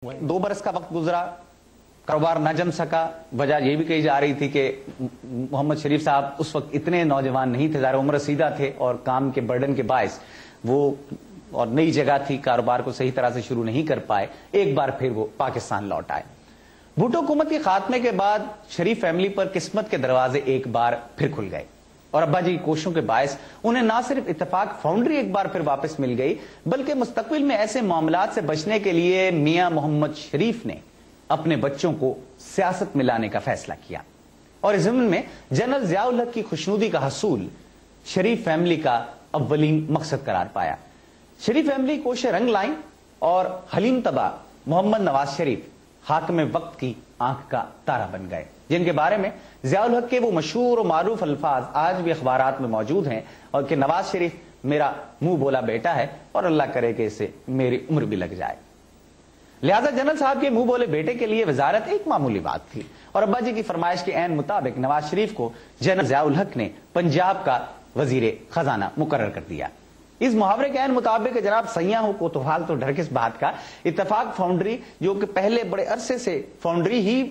2 बरस का वक्त गुजरा, कारोबार न जम सका। वजह यह भी कही जा रही थी कि मोहम्मद शरीफ साहब उस वक्त इतने नौजवान नहीं थे, ज़ाहिर उम्र रसीदा थे और काम के बर्डन के बायस वो और नई जगह थी, कारोबार को सही तरह से शुरू नहीं कर पाए। एक बार फिर वो पाकिस्तान लौट आए। भुट्टो हुकूमत के खात्मे के बाद शरीफ फैमिली पर किस्मत के दरवाजे एक बार फिर खुल गए और अब्बा जी की कोशिशों के बायस उन्हें ना सिर्फ इत्तेफाक फाउंड्री एक बार फिर वापस मिल गई, बल्कि मुस्तकबिल में ऐसे मामलात से बचने के लिए मियां मोहम्मद शरीफ ने अपने बच्चों को सियासत में लाने का फैसला किया और इस ज़मीन में जनरल ज़ियाउल हक की खुशनुदी का हसूल शरीफ फैमिली का अव्वलीन मकसद करार पाया। शरीफ फैमिली कोशे रंग लाई और हलीम तबा मोहम्मद नवाज शरीफ हाकिम वक्त की आंख का तारा बन गए, जिनके बारे में ज़ियाउल हक के वो मशहूर और मारूफ अल्फाज आज भी अखबारात में मौजूद हैं और कि नवाज शरीफ मेरा मुंह बोला बेटा है और अल्लाह करे कि इसे मेरी उम्र भी लग जाए। लिहाजा जनरल साहब के मुंह बोले बेटे के लिए वजारत एक मामूली बात थी और अब्बा जी की फरमाइश के ऐन मुताबिक नवाज शरीफ को जनरल ज़ियाउल हक ने पंजाब का वजीर खजाना मुकर्रर कर दिया। इस मुहावरे के ऐन मुताबिक जनाब सैया हो कोतवाल तो डर किस बात का, इत्तेफाक फाउंड्री जो कि पहले बड़े अरसे से फाउंड्री ही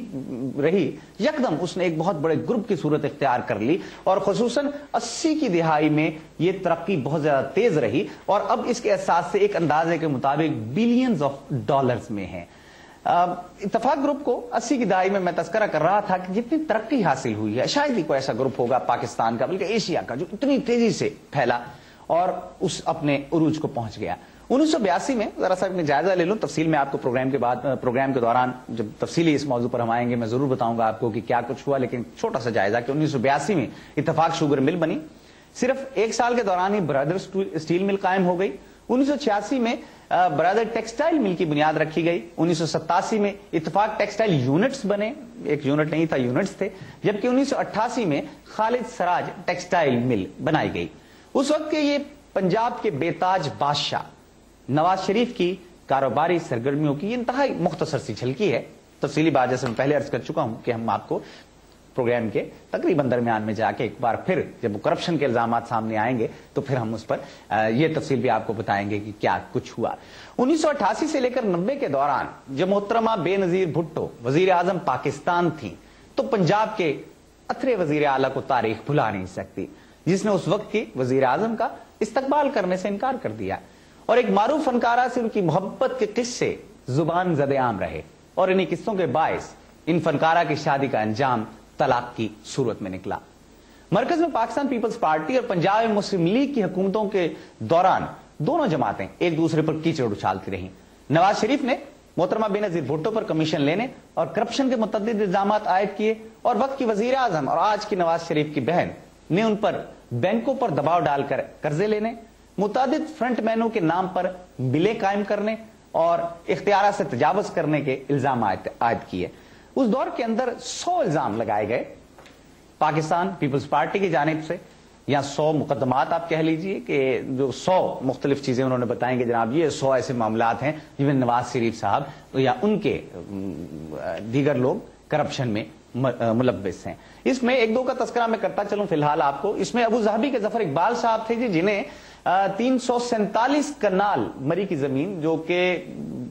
रही, यकदम उसने एक बहुत बड़े ग्रुप की सूरत इख्तियार कर ली और खुसूसन 80 की दिहाई में यह तरक्की बहुत ज्यादा तेज रही और अब इसके एहसास से एक अंदाजे के मुताबिक बिलियंस ऑफ डॉलर्स में है। इत्तेफाक ग्रुप को 80 की दहाई में मैं तस्करा कर रहा था कि जितनी तरक्की हासिल हुई है शायद ही कोई ऐसा ग्रुप होगा पाकिस्तान का बल्कि एशिया का जो इतनी तेजी से फैला और उस अपने उरूज को पहुंच गया। 1982 में जरा सा मैं जायजा ले लूं, तफसील में आपको प्रोग्राम के दौरान जब तफसीली इस मौजू पर हम आएंगे मैं जरूर बताऊंगा आपको कि क्या कुछ हुआ, लेकिन छोटा सा जायजा कि 1982 में इत्तेफाक शुगर मिल बनी। सिर्फ 1 साल के दौरान ही ब्रदर स्टील मिल कायम हो गई। 1986 में ब्रदर टेक्सटाइल मिल की बुनियाद रखी गई। 1987 में इत्तेफाक टेक्सटाइल यूनिट्स बने, एक यूनिट नहीं था, यूनिट्स थे। जबकि 1988 में खालिद सराज टेक्सटाइल मिल बनाई गई। उस वक्त के ये पंजाब के बेताज बादशाह नवाज शरीफ की कारोबारी सरगर्मियों की इंतहाई मुख्तसर सी झलकी है। तफसीली बात जैसे मैं पहले अर्ज कर चुका हूं कि हम आपको प्रोग्राम के तकरीबन दरमियान में जाके एक बार फिर जब वो करप्शन के इल्जाम सामने आएंगे तो फिर हम उस पर यह तफसील भी आपको बताएंगे कि क्या कुछ हुआ। 1988 से लेकर 90 के दौरान जब मोहतरमा बेनजीर भुट्टो वजीर आजम पाकिस्तान थी तो पंजाब के अथरे वजीर आला को तारीख भुला नहीं सकती, जिसने उस वक्त की वजीर आजम का इस्तकबाल करने से इनकार कर दिया और एक मारूफ फनकारा से उनकी मोहब्बत के किस्से जुबान ज़दे आम रहे और इन्हीं किस्सों के बायस इन फनकारा की शादी का अंजाम तलाक की सूरत में निकला। मरकज में पाकिस्तान पीपल्स पार्टी और पंजाब मुस्लिम लीग की हुकूमतों के दौरान दोनों जमातें एक दूसरे पर कीचड़ उछालती रहीं। नवाज शरीफ ने मोहतरमा बेनजीर भुट्टो पर कमीशन लेने और करप्शन के मुतअद्दिद इल्जाम आयद किए और वक्त की वजीर आजम और आज की नवाज शरीफ की बहन ने उन पर बैंकों पर दबाव डालकर कर्जे लेने, मुतादिद फ्रंटमैनों के नाम पर मिलें कायम करने और इख्तियार से तजावुज करने के इल्जाम आयद किए। उस दौर के अंदर 100 इल्जाम लगाए गए पाकिस्तान पीपल्स पार्टी की जानिब से, या 100 मुकदमात आप कह लीजिए कि जो 100 मुख्तलिफ चीजें उन्होंने बताएंगे जनाब ये 100 ऐसे मामलात हैं जिनमें नवाज शरीफ साहब या उनके दीगर लोग करप्शन में मुलव्विस हैं। इसमें एक दो का तस्करा मैं करता चलूं फिलहाल आपको। इसमें अबू ज़हबी के जफर इकबाल साहब थे जी, जिन्हें 347 कनाल मरी की जमीन जो कि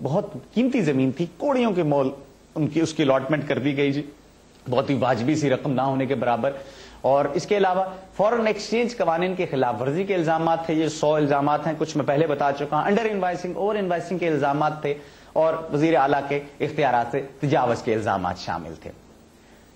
बहुत कीमती जमीन थी, कोड़ियों के मोल उनकी उसकी अलॉटमेंट कर दी गई जी, बहुत ही वाजबी सी रकम ना होने के बराबर। और इसके अलावा फॉरेन एक्सचेंज कवानीन के खिलाफ वर्जी के इल्जाम थे, ये 100 इल्जाम हैं, कुछ मैं पहले बता चुका हूं। अंडर इनवाइसिंग ओवर इनवाइसिंग के इल्जाम थे और वजीर आला के इख्तियारात से तजावुज के इल्जाम शामिल थे।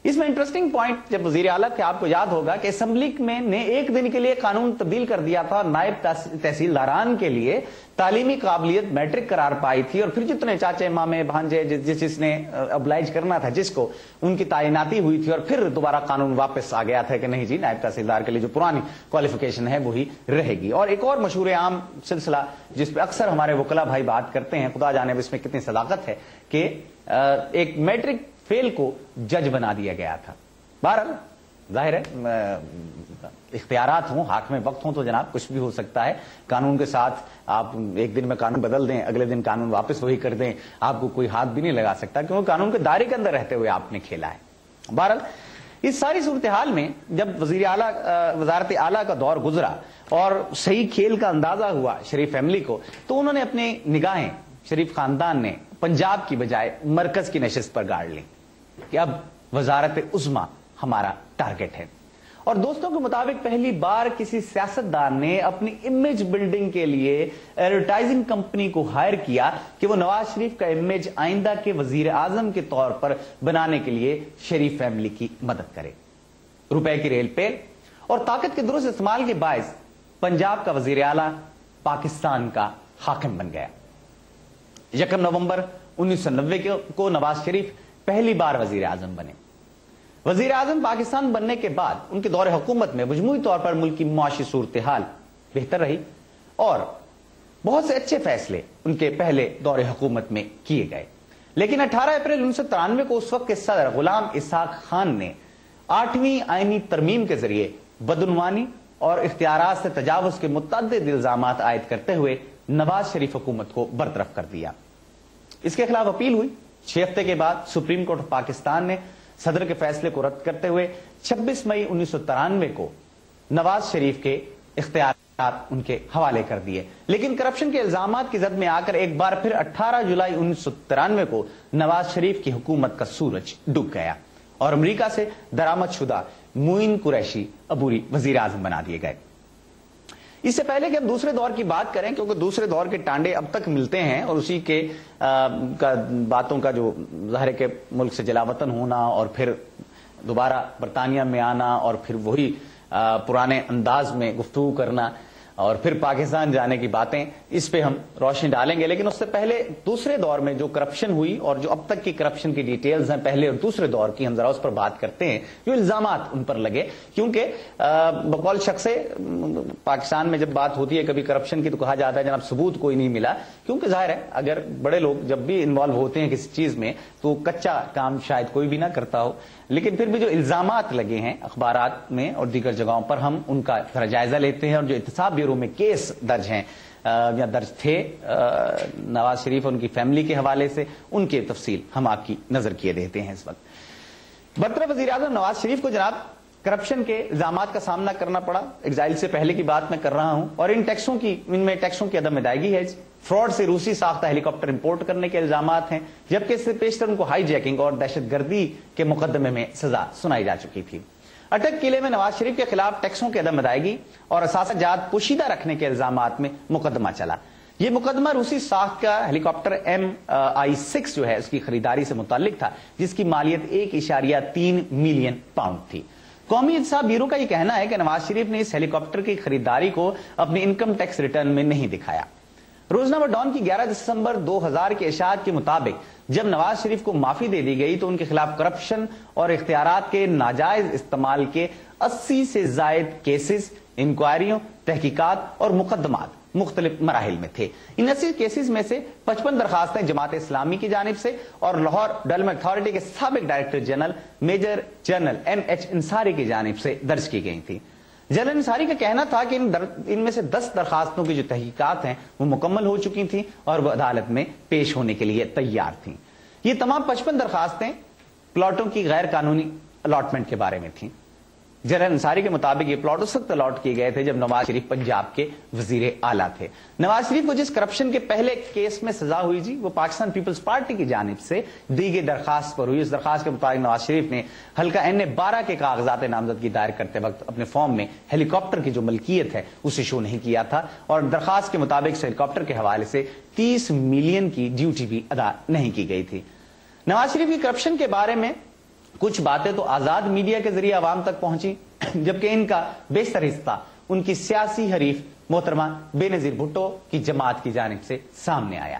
इसमें इंटरेस्टिंग पॉइंट जब वजीर आला थे, आपको याद होगा कि असेंबली में ने एक दिन के लिए कानून तब्दील कर दिया था, नायब तहसीलदारान के लिए तालीमी काबिलियत मैट्रिक करार पाई थी और फिर जितने चाचे मामे भांजे जिसने अब्लाइज करना था जिसको, उनकी तैनाती हुई थी और फिर दोबारा कानून वापस आ गया था कि नहीं जी नायब तहसीलदार के लिए जो पुरानी क्वालिफिकेशन है वही रहेगी। और एक और मशहूर आम सिलसिला जिस पर अक्सर हमारे वकला भाई बात करते हैं, खुदा जाने इसमें कितनी सदाकत है, कि एक मैट्रिक फेल को जज बना दिया गया था। बहरहाल जाहिर है इख्तियारात हों, हाथ में वक्त हों तो जनाब कुछ भी हो सकता है। कानून के साथ आप एक दिन में कानून बदल दें, अगले दिन कानून वापस वही कर दें, आपको कोई हाथ भी नहीं लगा सकता क्योंकि कानून के दायरे के अंदर रहते हुए आपने खेला है। बहरहाल इस सारी सूरत हाल में जब वजारत आला का दौर गुजरा और सही खेल का अंदाजा हुआ शरीफ फैमिली को, तो उन्होंने अपनी निगाहें شریف خاندان نے پنجاب کی بجائے مرکز کی نشست پر گاڑ لی کہ اب وزارت عظمیٰ ہمارا ٹارگٹ ہے. اور دوستوں کے مطابق پہلی بار کسی سیاستدان نے اپنی امیج بلڈنگ کے لیے ایڈورٹائزنگ کمپنی کو ہائر کیا کہ وہ نواز شریف کا امیج آئندہ کے وزیر اعظم کے طور پر بنانے کے لیے شریف فیملی کی مدد کرے. روپے کی ریل پیل اور طاقت کے درست استعمال کے باعث پنجاب کا وزیر اعلیٰ پاکستان کا حاکم بن گیا. 1 نومبر 1990 کو نواز شریف پہلی بار وزیر اعظم بنے. وزیر اعظم پاکستان بننے کے بعد ان کے دور حکومت میں مجموعی طور پر ملک کی معاشی صورتحال بہتر رہی اور بہت سے اچھے فیصلے ان کے پہلے دور حکومت میں کیے گئے. لیکن 18 اپریل 1993 کو اس وقت کے صدر غلام اسحاق خان نے 8ویں آئینی ترمیم کے ذریعے بدعنوانی اور اختیارات سے تجاوز کے متعدد الزامات عائد کرتے ہوئے نواز شریف حکومت کو برطرف کر دیا. اس کے خلاف اپیل ہوئی. 6 ہفتے کے بعد سپریم کورٹ آف پاکستان نے صدر کے فیصلے کو رد کرتے ہوئے 26 مئی 1993 کو نواز شریف کے اختیارات ان کے حوالے کر دیے. لیکن کرپشن کے الزامات کی زد میں آ کر ایک بار پھر 18 جولائی 1993 کو نواز شریف کی حکومت کا سورج ڈوب گیا اور امریکہ سے درآمد شدہ معین قریشی عبوری وزیر اعظم بنا دیے گئے. اس سے پہلے کہ ہم دوسرے دور کی بات کریں، کیونکہ دوسرے دور کے ٹانڈے اب تک ملتے ہیں اور اسی کے باتوں کا جو ظاہر کے ملک سے جلا وطن ہونا اور پھر دوبارہ برطانیہ میں آنا اور پھر وہی پرانے انداز میں گفتگو کرنا اور پھر پاکستان جانے کی باتیں، اس پہ ہم روشنی ڈالیں گے. لیکن اس سے پہلے دوسرے دور میں جو کرپشن ہوئی اور جو اب تک کی کرپشن کی ڈیٹیلز ہیں پہلے اور دوسرے دور کی، ہم ذرا اس پر بات کرتے ہیں. جو الزامات ان پر لگے، کیونکہ بقول شخص پاکستان میں جب بات ہوتی ہے کبھی کرپشن کی تو کہا جاتا ہے جناب ثبوت کوئی نہیں ملا، کیونکہ ظاہر ہے اگر بڑے لوگ جب بھی انوالو ہوتے ہیں کسی چیز میں تو کچا کام شاید کوئی بھی نہ کرتا ہو. لیکن پھر بھی جو الزامات لگے ہیں اخبارات میں اور دیگر جگہوں پر، ہم ان کا ذرا جائزہ لیتے ہیں. اور جو احتساب بیورو میں کیس درج ہیں یا درج تھے نواز شریف اور ان کی فیملی کے حوالے سے، ان کی تفصیل ہم آپ کی نظر کیے دیتے ہیں. اس وقت برطرف وزیر اعظم نواز شریف کو جناب کرپشن کے الزامات کا سامنا کرنا پڑا. ایگزائل سے پہلے کی بات میں کر رہا ہوں. اور ان میں ٹیکسوں کی عدم ادائیگی ہے. فراڈ سے روسی ساختہ ہیلی کاپٹر امپورٹ کرنے کے الزامات ہیں، جبکہ اس سے پیشتر ان کو ہائی جیکنگ اور دہشت گردی کے مقدمے میں سزا سنائی جا چکی تھی. اٹک قلعے میں نواز شریف کے خلاف ٹیکسوں کی عدم ادائیگی اور اثاثہ جات پوشیدہ رکھنے کے الزامات میں مقدمہ چلا. یہ مقدمہ روسی ساخت کا ہیلی کاپٹر MI6 جو ہے اس کی خریداری سے متعلق تھا، جس کی مالیت 1.3 ملین پاؤنڈ تھی. قومی احتساب بیورو کا یہ کہنا ہے کہ نواز شریف نے اس ہیلی کاپٹر کی خریداری کو اپنی انکم ٹیکس ریٹرن میں نہیں دکھایا. روزنامہ ڈان کی 11 دسمبر 2000 کے اشاعت کے مطابق جب نواز شریف کو معافی دے دی گئی تو ان کے خلاف کرپشن اور اختیارات کے ناجائز استعمال کے 80 سے زائد کیسز، انکوائریوں، تحقیقات اور مقدمات مختلف مراحل میں تھے. ان 80 کیسز میں سے 55 درخواستیں جماعت اسلامی کی جانب سے اور لاہور ڈیولپمنٹ اتھارٹی کے سابق director general major general MH Ansari کی جانب سے درج کی گئی تھی. جنرل انصاری کا کہنا تھا کہ ان میں سے 10 درخواستوں کی جو تحقیقات ہیں وہ مکمل ہو چکی تھیں اور وہ عدالت میں پیش ہونے کے لیے تیار تھیں. یہ تمام 55 درخواستیں پلاٹوں کی غیر قانونی الاٹمنٹ کے بارے میں تھیں. جنرل انصاری کے مطابق یہ پلاٹ اس وقت الاٹ کیے گئے تھے جب نواز شریف پنجاب کے وزیر اعلیٰ تھے. نواز شریف کو جس کرپشن کے پہلے کیس میں سزا ہوئی جی وہ پاکستان پیپلز پارٹی کی جانب سے دی گئی درخواست پر ہوئی. اس درخواست کے مطابق نواز شریف نے حلقہ NA-12 کے کاغذات نامزدگی دائر کرتے وقت اپنے فارم میں ہیلی کاپٹر کی جو ملکیت ہے اسے شو نہیں کیا تھا اور درخواست کے مطابق اس ہیلی کاپٹر کے حوالے سے 30 ملین کی ڈیوٹی بھی ادا نہیں کی گئی تھی. نواز شریف کی کرپشن کے بارے میں کچھ باتیں تو آزاد میڈیا کے ذریعے عوام تک پہنچی، جبکہ ان کا بیشتر حصہ ان کی سیاسی حریف محترمہ بے نظیر بھٹو کی جماعت کی جانب سے سامنے آیا.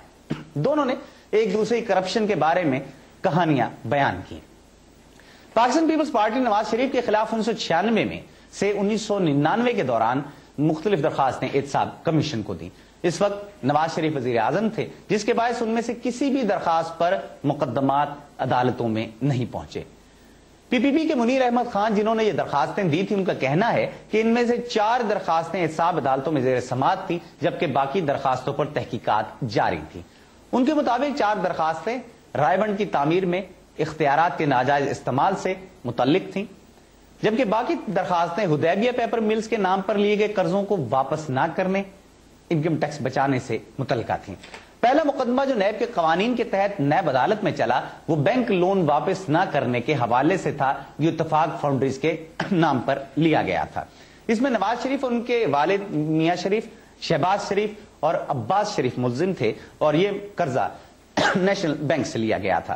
دونوں نے ایک دوسرے کی کرپشن کے بارے میں کہانیاں بیان کی. پاکستان پیپلز پارٹی نواز شریف کے خلاف 1996 میں سے 1999 کے دوران مختلف درخواستیں احتساب کمیشن کو دیں. اس وقت نواز شریف وزیر اعظم تھے، جس کے باعث ان میں سے کسی بھی درخواست پر مقدمات عدالتوں میں نہیں پہنچے. PPP کے منیر احمد خان جنہوں نے یہ درخواستیں دی تھی، ان کا کہنا ہے کہ ان میں سے 4 درخواستیں احتساب عدالتوں میں زیر سماعت تھیں، جبکہ باقی درخواستوں پر تحقیقات جاری تھیں. ان کے مطابق 4 درخواستیں رائے بند کی تعمیر میں اختیارات کے ناجائز استعمال سے متعلق تھیں، جبکہ باقی درخواستیں حدیبیہ پیپر ملز کے نام پر لیے گئے قرضوں کو واپس نہ کرنے، انکم ٹیکس بچانے سے متعلقہ تھیں. پہلا مقدمہ جو نیب کے قوانین کے تحت نیب عدالت میں چلا وہ بینک لون واپس نہ کرنے کے حوالے سے تھا جو اتفاق فاؤنڈریز کے نام پر لیا گیا تھا۔ اس میں نواز شریف اور ان کے والد میاں شریف، شہباز شریف اور عباس شریف ملزم تھے اور یہ قرضہ نیشنل بینک سے لیا گیا تھا۔